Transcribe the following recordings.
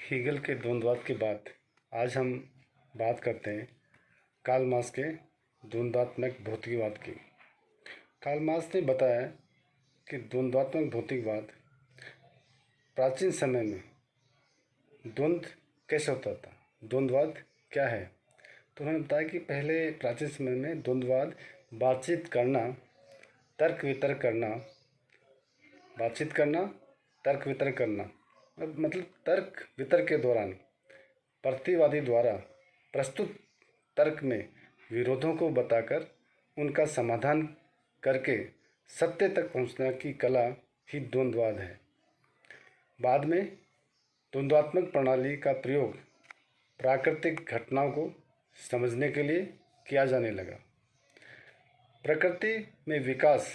Hegel के द्वंद्ववाद के बाद आज हम बात करते हैं कार्ल मार्क्स के द्वंद्वात्मक भौतिकवाद की। कार्ल मार्क्स ने बताया कि द्वंद्वात्मक भौतिकवाद प्राचीन समय में द्वंद्व कैसे होता था, द्वंद्ववाद क्या है। तो उन्होंने बताया कि पहले प्राचीन समय में द्वंद्ववाद बातचीत करना, तर्क वितर्क करना, बातचीत करना, तर्क वितर्क करना, मतलब तर्क वितर्क के दौरान प्रतिवादी द्वारा प्रस्तुत तर्क में विरोधों को बताकर उनका समाधान करके सत्य तक पहुंचने की कला ही द्वंद्ववाद है। बाद में द्वंद्वात्मक प्रणाली का प्रयोग प्राकृतिक घटनाओं को समझने के लिए किया जाने लगा। प्रकृति में विकास,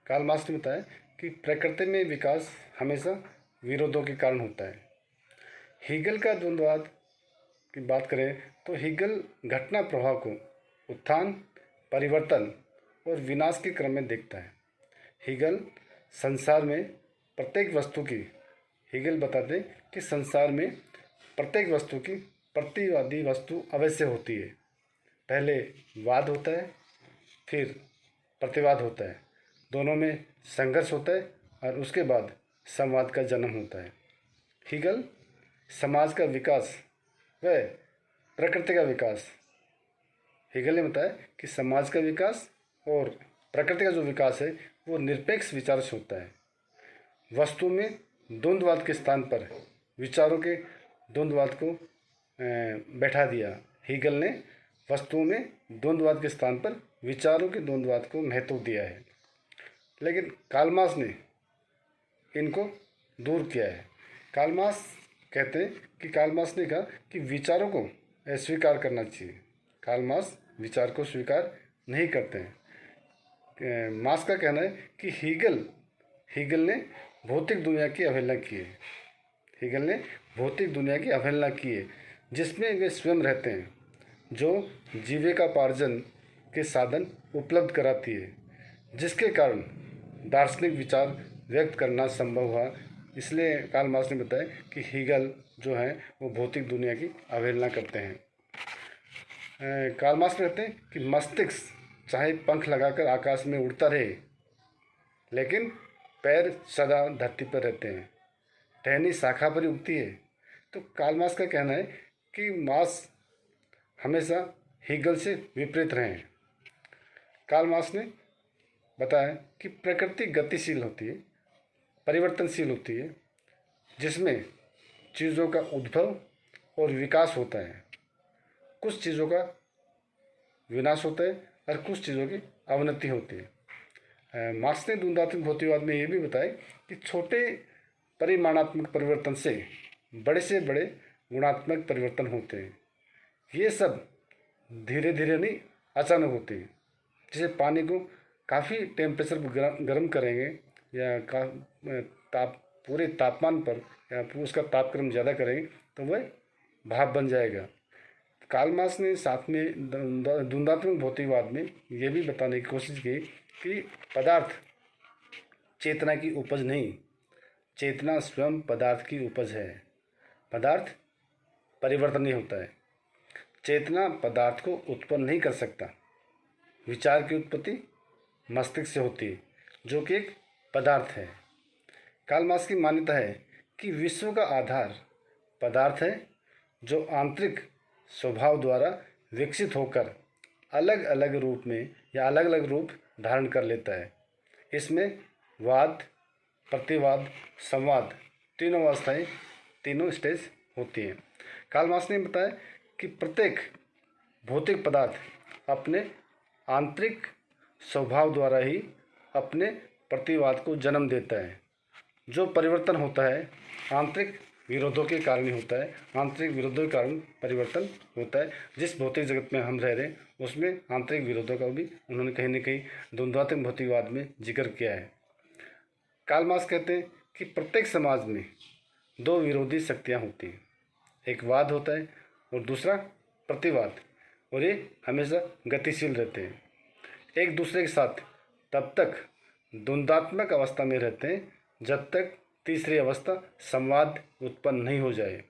कार्ल मार्क्स ने बताया कि प्रकृति में विकास हमेशा विरोधों के कारण होता है। हीगल का द्वंद्ववाद की बात करें तो हीगल घटना प्रवाह को उत्थान, परिवर्तन और विनाश के क्रम में देखता है। हीगल संसार में प्रत्येक वस्तु की, हीगल बताते हैं कि संसार में प्रत्येक वस्तु की प्रतिवादी वस्तु अवश्य होती है। पहले वाद होता है, फिर प्रतिवाद होता है, दोनों में संघर्ष होता है और उसके बाद संवाद का जन्म होता है। हीगल समाज का विकास व प्रकृति का विकास, हीगल ने बताया कि समाज का विकास और प्रकृति का जो विकास है वो निरपेक्ष विचार से होता है। वस्तु में द्वंद्ववाद के स्थान पर विचारों के द्वंद्ववाद को बैठा दिया। हीगल ने वस्तुओं में द्वंद्ववाद के स्थान पर विचारों के द्वंद्ववाद को महत्व दिया है, लेकिन कार्ल मार्क्स ने इनको दूर किया है। कार्ल मार्क्स कहते हैं कि कार्ल मार्क्स ने कहा कि विचारों को अस्वीकार करना चाहिए। कार्ल मार्क्स विचार को स्वीकार नहीं करते हैं। मार्क्स का कहना है कि हीगल ने भौतिक दुनिया की अवहेलना की है। हीगल ने भौतिक दुनिया की अवहेलना की है जिसमें वे स्वयं रहते हैं, जो जीविकोपार्जन के साधन उपलब्ध कराती है, जिसके कारण दार्शनिक विचार व्यक्त करना संभव हुआ। इसलिए कार्ल मार्क्स ने बताया कि हीगल जो है वो भौतिक दुनिया की अवहेलना करते हैं। कार्ल मार्क्स कहते हैं कि मस्तिष्क चाहे पंख लगाकर आकाश में उड़ता रहे, लेकिन पैर सदा धरती पर रहते हैं। टहनी शाखा पर ही उगती है। तो कार्ल मार्क्स का कहना है कि मार्क्स हमेशा हीगल से विपरीत रहे हैं। कार्ल मार्क्स ने बताया कि प्रकृति गतिशील होती है, परिवर्तनशील होती है, जिसमें चीज़ों का उद्भव और विकास होता है। कुछ चीज़ों का विनाश होता है और कुछ चीज़ों की अवनति होती है। मार्क्स ने द्वंद्वात्मक भौतिकवाद में ये भी बताया कि छोटे परिमाणात्मक परिवर्तन से बड़े गुणात्मक परिवर्तन होते हैं। ये सब धीरे धीरे नहीं, अचानक होते हैं। जैसे पानी को काफ़ी टेम्परेचर पर गर्म करेंगे या पूरे तापमान पर या उसका तापक्रम ज़्यादा करेंगे तो वह भाप बन जाएगा। कार्ल मार्क्स ने साथ में द्वंद्वात्मक भौतिकवाद में ये भी बताने की कोशिश की कि पदार्थ चेतना की उपज नहीं, चेतना स्वयं पदार्थ की उपज है। पदार्थ परिवर्तनीय होता है। चेतना पदार्थ को उत्पन्न नहीं कर सकता। विचार की उत्पत्ति मस्तिष्क से होती है, जो कि एक पदार्थ है। कार्ल मार्क्स की मान्यता है कि विश्व का आधार पदार्थ है, जो आंतरिक स्वभाव द्वारा विकसित होकर अलग अलग रूप में या अलग अलग रूप धारण कर लेता है। इसमें वाद, प्रतिवाद, संवाद तीनों अवस्थाएं, तीनों स्टेज होती हैं। कार्ल मार्क्स ने बताया कि प्रत्येक भौतिक पदार्थ अपने आंतरिक स्वभाव द्वारा ही अपने प्रतिवाद को जन्म देता है। जो परिवर्तन होता है आंतरिक विरोधों के कारण ही होता है। आंतरिक विरोधों के कारण परिवर्तन होता है। जिस भौतिक जगत में हम रह रहे हैं उसमें आंतरिक विरोधों का भी उन्होंने कहीं न कहीं द्वंद्वात्मक भौतिकवाद में जिक्र किया है। कार्ल मार्क्स कहते हैं कि प्रत्येक समाज में दो विरोधी शक्तियाँ होती हैं, एक वाद होता है और दूसरा प्रतिवाद, और ये हमेशा गतिशील रहते हैं। एक दूसरे के साथ तब तक द्वंद्वात्मक अवस्था में रहते हैं जब तक तीसरी अवस्था संवाद उत्पन्न नहीं हो जाए।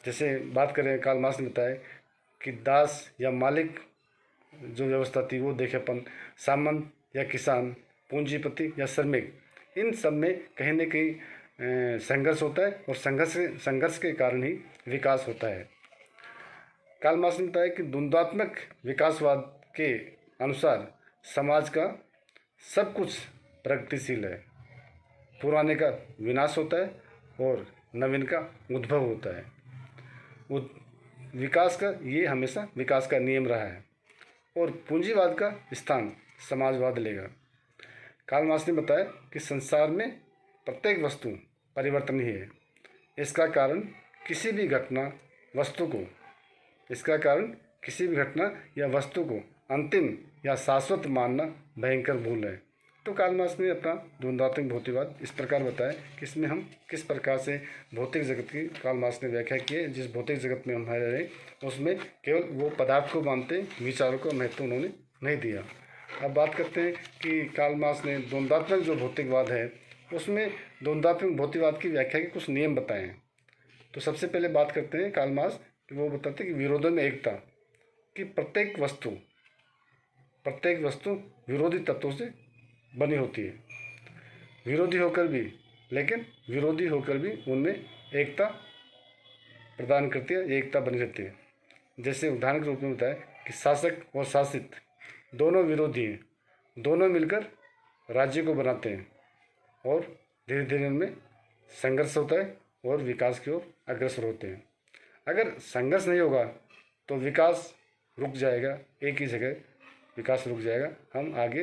जैसे बात करें, कार्ल मार्क्स ने बताया कि दास या मालिक जो व्यवस्था थी वो देखे अपन, सामंत या किसान, पूंजीपति या श्रमिक, इन सब में कहीं न कहीं संघर्ष होता है और संघर्ष के कारण ही विकास होता है। कार्ल मार्क्स ने बताया कि द्वंद्वात्मक विकासवाद के अनुसार समाज का सब कुछ प्रगतिशील है, पुराने का विनाश होता है और नवीन का उद्भव होता है। विकास का ये हमेशा विकास का नियम रहा है और पूंजीवाद का स्थान समाजवाद लेगा। कार्ल मार्क्स ने बताया कि संसार में प्रत्येक वस्तु परिवर्तनीय है। इसका कारण किसी भी घटना या वस्तु को अंतिम या शाश्वत मानना भयंकर भूल है। तो कार्ल मार्क्स ने अपना द्वंद्वात्मक भौतिकवाद इस प्रकार बताया कि इसमें हम किस प्रकार से भौतिक जगत की कार्ल मार्क्स ने व्याख्या की है। जिस भौतिक जगत में हम रह रहे हैं उसमें केवल वो पदार्थ को मानते, विचारों को महत्व उन्होंने नहीं दिया। अब बात करते हैं कि कार्ल मार्क्स ने द्वंद्वात्मक जो भौतिकवाद है उसमें द्वंद्वात्मक भौतिकवाद की व्याख्या के कुछ नियम बताए हैं। तो सबसे पहले बात करते हैं कार्ल मार्क्स, वो बताते हैं कि विरोधों में एकता, कि प्रत्येक वस्तु विरोधी तत्वों से बनी होती है, विरोधी होकर भी उनमें एकता प्रदान करती है, एकता बनी रहती है। जैसे उदाहरण के रूप में बताया कि शासक और शासित दोनों विरोधी हैं, दोनों मिलकर राज्य को बनाते हैं और धीरे धीरे उनमें संघर्ष होता है और विकास की ओर अग्रसर होते हैं। अगर संघर्ष नहीं होगा तो विकास रुक जाएगा, एक ही जगह विकास रुक जाएगा, हम आगे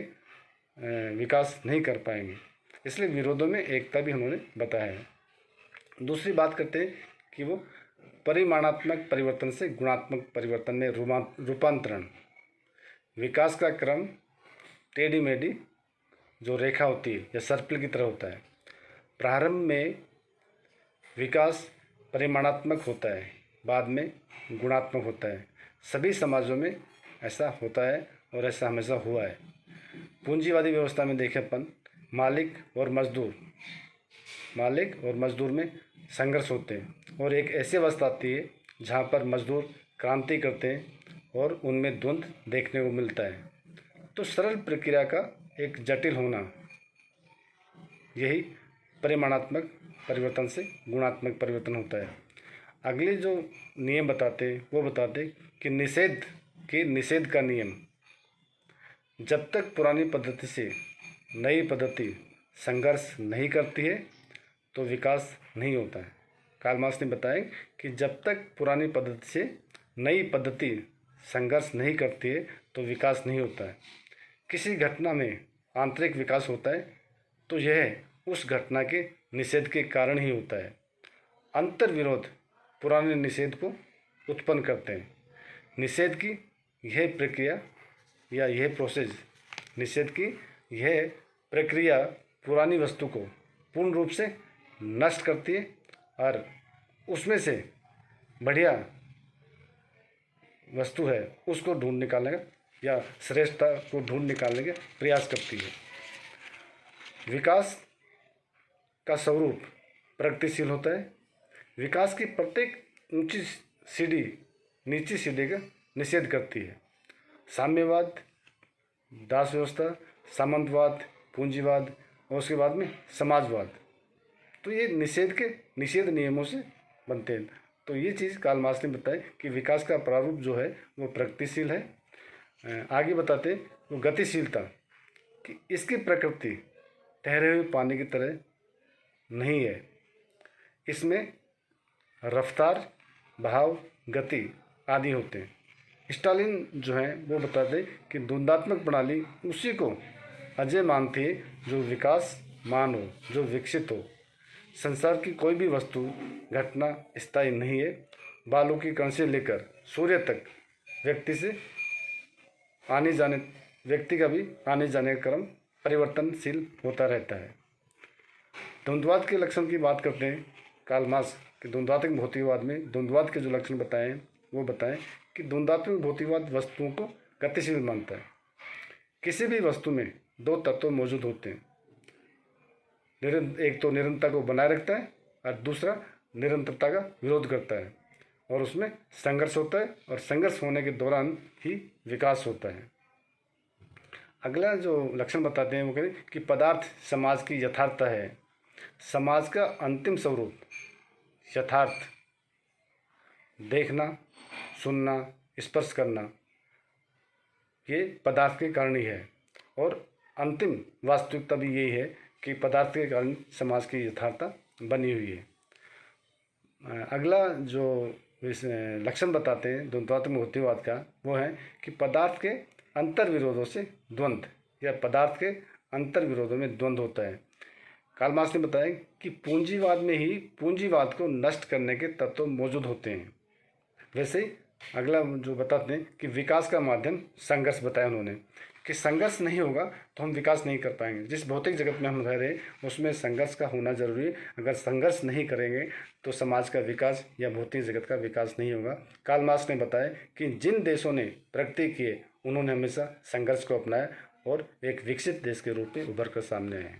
विकास नहीं कर पाएंगे। इसलिए विरोधों में एकता भी उन्होंने बताया है। दूसरी बात करते हैं कि वो परिमाणात्मक परिवर्तन से गुणात्मक परिवर्तन में रूपांतरण, विकास का क्रम टेढ़ी मेढ़ी जो रेखा होती है या सर्पिल की तरह होता है। प्रारंभ में विकास परिमाणात्मक होता है, बाद में गुणात्मक होता है। सभी समाजों में ऐसा होता है और ऐसा हमेशा हुआ है। पूंजीवादी व्यवस्था में देखें अपन, मालिक और मजदूर में संघर्ष होते हैं और एक ऐसी अवस्था आती है जहाँ पर मजदूर क्रांति करते हैं और उनमें द्वंद्व देखने को मिलता है। तो सरल प्रक्रिया का एक जटिल होना, यही परिमाणात्मक परिवर्तन से गुणात्मक परिवर्तन होता है। अगले जो नियम बताते हैं वो बताते कि निषेध का नियम, जब तक पुरानी पद्धति से नई पद्धति संघर्ष नहीं करती है तो विकास नहीं होता है। कार्ल मार्क्स ने बताया कि जब तक पुरानी पद्धति से नई पद्धति संघर्ष नहीं करती है तो विकास नहीं होता है। किसी घटना में आंतरिक विकास होता है तो यह उस घटना के निषेध के कारण ही होता है। अंतर विरोध पुराने निषेध को उत्पन्न करते हैं। निषेध की यह प्रक्रिया या यह प्रोसेस, निषेध की यह प्रक्रिया पुरानी वस्तु को पूर्ण रूप से नष्ट करती है और उसमें से बढ़िया वस्तु है उसको ढूंढ निकालने का या श्रेष्ठता को ढूंढ निकालने का प्रयास करती है। विकास का स्वरूप प्रगतिशील होता है। विकास की प्रत्येक ऊंची सीढ़ी नीची सीढ़ी का निषेध करती है। साम्यवाद, दास व्यवस्था, सामंतवाद, पूंजीवाद और उसके बाद में समाजवाद, तो ये निषेध नियमों से बनते हैं। तो ये चीज़ कार्ल मार्क्स ने बताया कि विकास का प्रारूप जो है वो प्रगतिशील है। आगे बताते वो गतिशीलता, कि इसकी प्रकृति ठहरे हुए पानी की तरह नहीं है। इसमें रफ्तार, बहाव, गति आदि होते हैं। स्टालिन जो है वो बताते कि द्वंद्वात्मक प्रणाली उसी को अजय मानती है जो विकासमान हो, जो विकसित हो। संसार की कोई भी वस्तु, घटना स्थायी नहीं है। बालू की कण से लेकर सूर्य तक व्यक्ति का भी आने जाने का क्रम परिवर्तनशील होता रहता है। द्वंद्ववाद के लक्षण की बात करते हैं। कार्ल मार्क्स के द्वंद्वात्मक भौतिकवाद में द्वंद्ववाद के जो लक्षण बताए हैं वो बताएं कि द्वंद्वात्मक भौतिकवाद वस्तुओं को गतिशील मानता है। किसी भी वस्तु में दो तत्व मौजूद होते हैं, एक तो निरंतरता को बनाए रखता है और दूसरा निरंतरता का विरोध करता है। और उसमें संघर्ष होता है और संघर्ष होने के दौरान ही विकास होता है। अगला जो लक्षण बताते हैं वो कहते हैं कि पदार्थ समाज की यथार्थता है। समाज का अंतिम स्वरूप यथार्थ, देखना, सुनना, स्पर्श करना, ये पदार्थ के कारण ही है और अंतिम वास्तविकता भी यही है कि पदार्थ के कारण समाज की यथार्थता बनी हुई है। अगला जो लक्षण बताते हैं द्वंद्वात्मक भौतिकवाद का वो है कि पदार्थ के अंतर विरोधों से द्वंद्व या पदार्थ के अंतर विरोधों में द्वंद्व होता है। कार्ल मार्क्स ने बताया कि पूंजीवाद में ही पूंजीवाद को नष्ट करने के तत्व मौजूद होते हैं। वैसे ही अगला जो बताते हैं कि विकास का माध्यम संघर्ष बताया उन्होंने कि संघर्ष नहीं होगा तो हम विकास नहीं कर पाएंगे। जिस भौतिक जगत में हम रह रहे हैं उसमें संघर्ष का होना जरूरी है। अगर संघर्ष नहीं करेंगे तो समाज का विकास या भौतिक जगत का विकास नहीं होगा। कार्ल मार्क्स ने बताया कि जिन देशों ने प्रगति की उन्होंने हमेशा संघर्ष को अपनाया और एक विकसित देश के रूप में उभर कर सामने आए।